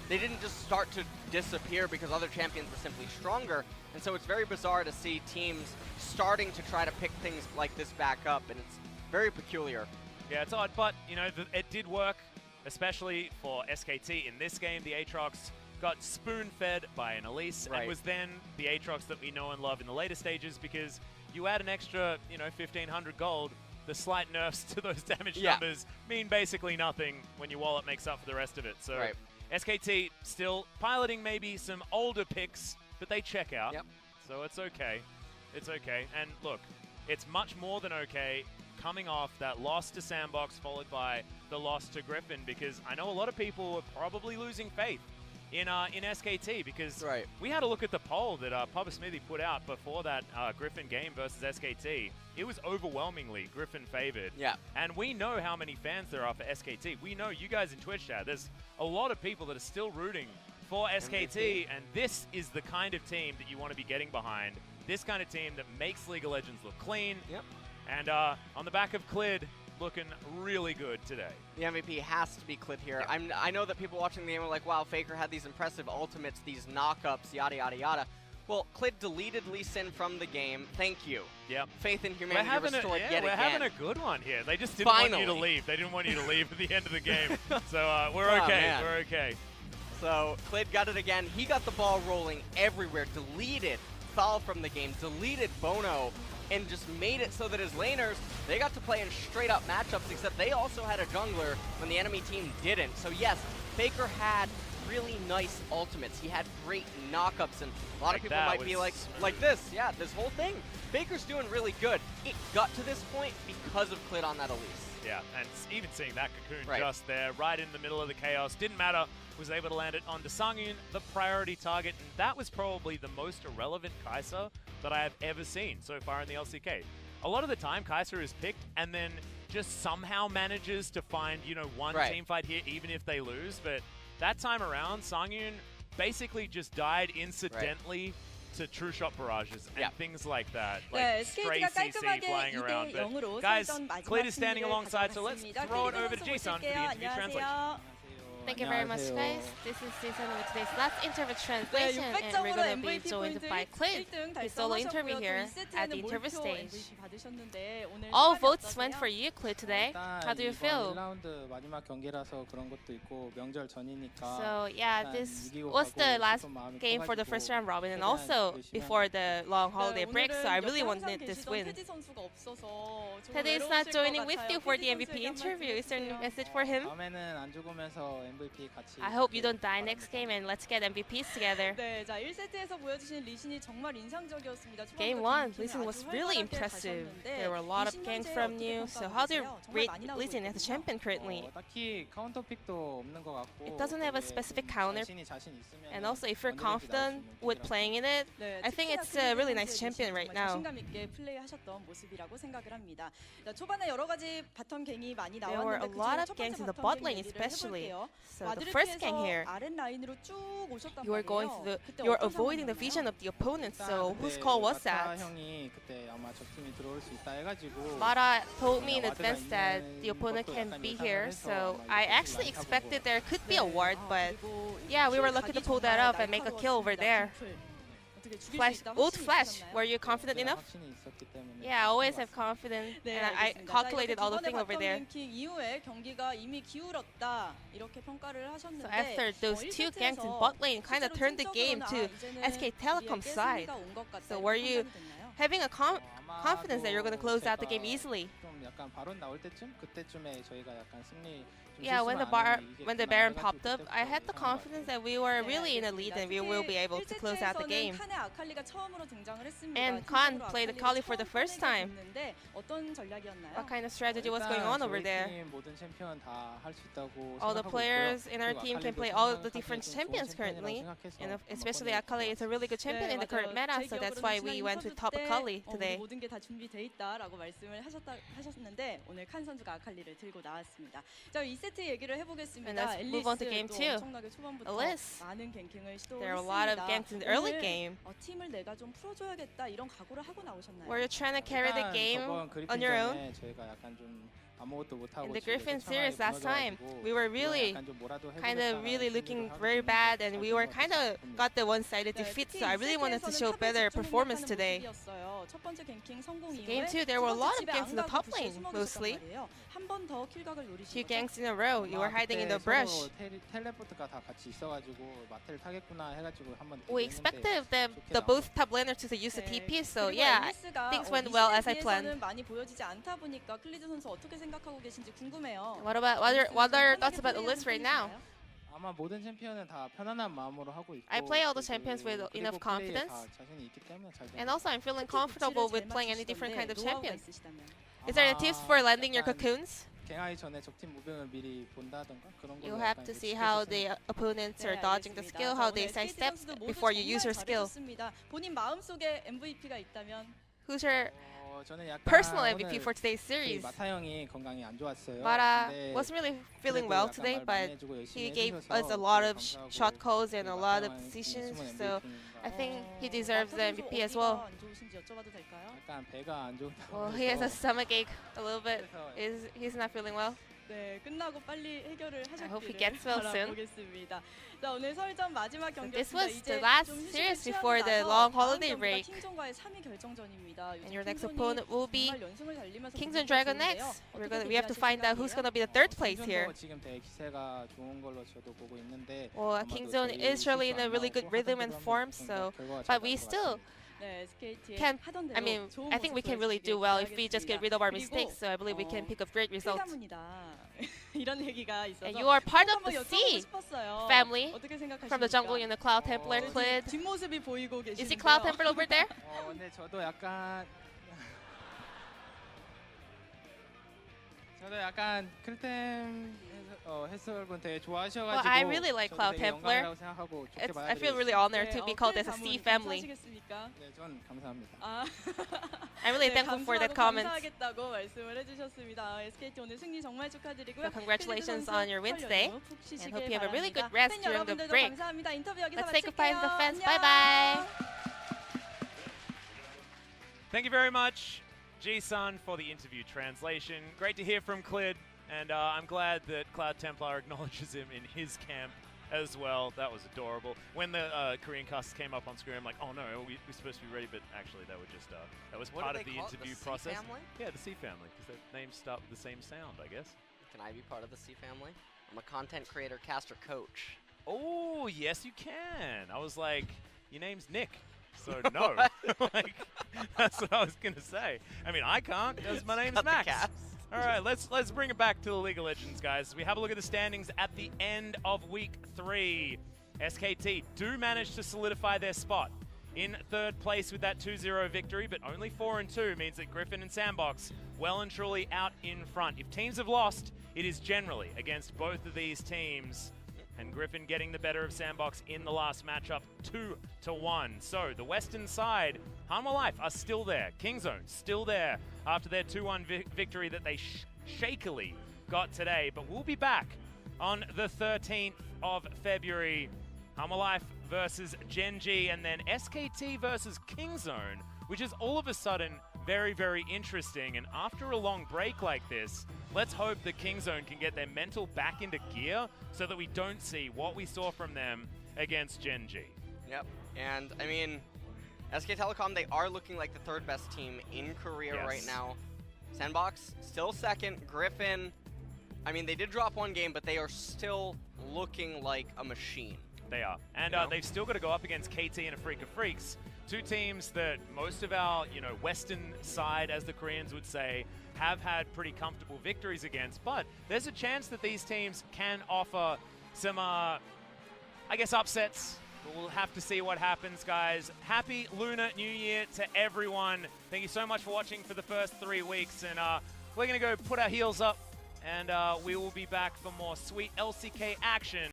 They didn't just start to disappear because other champions were simply stronger. And so it's very bizarre to see teams starting to try to pick things like this back up, and it's very peculiar. Yeah, it's odd, but, you know, it did work, especially for SKT. In this game, the Aatrox got spoon-fed by an Elise, and was then the Aatrox that we know and love in the later stages, because you add an extra, you know, 1,500 gold, the slight nerfs to those damage numbers mean basically nothing when your wallet makes up for the rest of it. So SKT still piloting maybe some older picks, but they check out. So it's okay. It's okay. And look, it's much more than okay coming off that loss to Sandbox followed by the loss to Griffin, because I know a lot of people were probably losing faith in SKT, because we had a look at the poll that Papa Smithy put out before that Griffin game versus SKT. It was overwhelmingly Griffin favored. And we know how many fans there are for SKT. We know you guys in Twitch chat, there's a lot of people that are still rooting for SKT, and this is the kind of team that you want to be getting behind. This kind of team that makes League of Legends look clean. And on the back of Clid, looking really good today. The MVP has to be Clid here. I know that people watching the game are like, wow, Faker had these impressive ultimates, these knockups, yada, yada, yada. Well, Clid deleted Lee Sin from the game. Thank you. Faith in humanity restored yet again. We're having a good one here. They just didn't want you to leave. They didn't want you to leave at the end of the game. So we're okay. Man. We're okay. So Clid got it again. He got the ball rolling everywhere. Deleted Thal from the game. Deleted Bono. And just made it so that his laners, they got to play in straight-up matchups, except they also had a jungler when the enemy team didn't. So yes, Faker had really nice ultimates. He had great knockups, and a lot of people might be like this. Yeah, this whole thing. Faker's doing really good. It got to this point because of Clid on that Elise. Yeah, and even seeing that cocoon just there, right in the middle of the chaos, didn't matter. Was able to land it onto Sangyun, the priority target, and that was probably the most irrelevant Kai'Sa that I have ever seen so far in the LCK. A lot of the time, Kai'Sa is picked and then just somehow manages to find, you know, one team fight here, even if they lose. But that time around, Sangyun basically just died incidentally to true shot barrages and things like that. Like stray CC flying around. But guys, Clid is standing alongside, so let's throw it over to Jisun for the interview translation. Thank you very much, guys. This is Jason with today's last interview translation, and we're going to be joined by Clid, his solo interview here at the interview stage. All votes went for you, Clid, today. How do you feel? So yeah, this was the last game for the first round robin, and also before the long holiday break, so I really wanted this win. Teddy is not joining with you for the MVP interview. Is there any message for him? I hope you don't die next game and let's get MVPs together. 네, 자 1세트에서 보여주신 리신이 정말 인상적이었습니다. Game 1, Lee Sin was really impressive. There were a lot of ganks from you. So how do you rate Lee Sin as a champion currently? It doesn't have a specific counter. And also if you're confident with playing in it, I think it's a really nice champion right now. 자신감 있게 플레이하셨던 모습이라고 생각을 합니다. 자, 초반에 여러 가지 바텀 갱이 많이 There were a 나왔는데 lot 그중에 of 첫 ganks in 번째 the 바텀 bot 갱 lane 얘기를 especially. 해볼게요. So the first gang here, 아랫 라인으로 쭉 오셨단 you were going 말이에요. through 그때 you're 어떤 avoiding the 상황이었나요? vision of the opponent. So whose call was that? Mara told me in advance that the opponent can be here, so I actually expected there could be a ward, but yeah, we were lucky to pull that up and make a kill over there. Flash, ult flash. Were you confident enough? Yeah, I always have confidence, 네, and I 알겠습니다. calculated 자, all the 이렇게 thing 두 over 번의 there. 바텀 랭킹 이후에 경기가 이미 기울었다 이렇게 평가를 하셨는데 So after those two ganks in bot lane, kind of turned the game to SK Telecom's side. So were you having a confidence that you're going to close out the game easily? Yeah, when the Baron popped up, I had the confidence that we were really in a lead and we will be able to close out the game. And Khan played Akali for the first time. What kind of strategy was going on over there? All the players in our team can play all the different champions currently, and especially Akali is a really good champion in the current meta, so that's why we went with top Akali today. 모든 게 다 준비돼 있다라고 말씀을 하셨는데 오늘 칸 선수가 아칼리를 들고 나왔습니다. 자, 2세트 얘기를 해보겠습니다. And let's move on to game 2. 엄청나게 초반부터 Alyss. 많은 갱킹을 There are a lot of 시도했습니다. ganks in the early game. 팀을 내가 좀 풀어줘야겠다 이런 각오를 하고 나오셨나요? Were you trying to carry the game on your own? In the Griffin series last time, we were really really looking very bad, and we were kind of got the one-sided defeat. So I really wanted to show better performance today. Game 2, there were a lot of ganks in the top lane, mostly. 2 ganks in a row. You were hiding in the brush. We expected the both top laners to use the TP, so yeah, things went well as I planned. What are your thoughts about Alyss right now? I play all the champions with enough confidence, and also I'm feeling comfortable with playing any different kind of champions. Is there any tips for landing your cocoons? You have to see how the opponents are dodging the skill, how they sidestep before you use your skill. Who's your personal MVP for today's series? Mara wasn't really feeling well today, but he gave us a lot of shot calls and a lot of decisions, so I think he deserves the MVP as well. Well, he has a stomachache a little bit. He's not feeling well. I hope he gets well soon. This was the last series before the long holiday break. And your next opponent will be Kings and Dragon next. We have to find out who's going to be the third place here. Well, Kingzone is really in a really good rhythm and form, so but we still can. I mean, I think we can really do well if we just get rid of our mistakes. So I believe we can pick up great results. And you are part of the C family from the jungle in the Cloud Templar Clid. You see Cloud Templar over there? Well, I really like Cloud Templar. I feel really honored to be called as a C family. I'm really thankful for that comment. So congratulations on your win today, and hope you have a really good rest during the break. Let's say goodbye to the fans. Bye-bye. Thank you very much, Ji-sun, for the interview translation. Great to hear from Clid. And I'm glad that Cloud Templar acknowledges him in his camp as well. That was adorable. When the Korean cast came up on screen, I'm like, oh no, we're supposed to be ready, but actually they were just, that was part of the interview process. Family? Yeah, the C family, because their names start with the same sound, I guess. Can I be part of the C family? I'm a content creator, caster, coach. Oh, yes you can. I was like, your name's Nick. So no, like, that's what I was going to say. I mean, I can't because my name's Max. All right, let's bring it back to the League of Legends, guys. We have a look at the standings at the end of Week 3. SKT do manage to solidify their spot in third place with that 2-0 victory, but only 4-2 means that Griffin and Sandbox well and truly out in front. If teams have lost, it is generally against both of these teams, and Griffin getting the better of Sandbox in the last matchup, 2-1. So the western side, Hanwha Life are still there. Kingzone still there after their 2-1 victory that they shakily got today, but we'll be back on the 13th of February. Hanwha Life versus Gen G, and then SKT versus Kingzone, which is all of a sudden very, very interesting. And after a long break like this, let's hope that Kingzone can get their mental back into gear so that we don't see what we saw from them against Gen G. Yep, and I mean, SK Telecom, they are looking like the third best team in Korea right now. Sandbox, still second. Griffin, I mean, they did drop one game, but they are still looking like a machine. They are. And they've still got to go up against KT and Afrika Freaks, two teams that most of our, Western side, as the Koreans would say, have had pretty comfortable victories against. But there's a chance that these teams can offer some, I guess, upsets. We'll have to see what happens, guys. Happy Lunar New Year to everyone. Thank you so much for watching for the first 3 weeks. And we're going to go put our heels up, and we will be back for more sweet LCK action.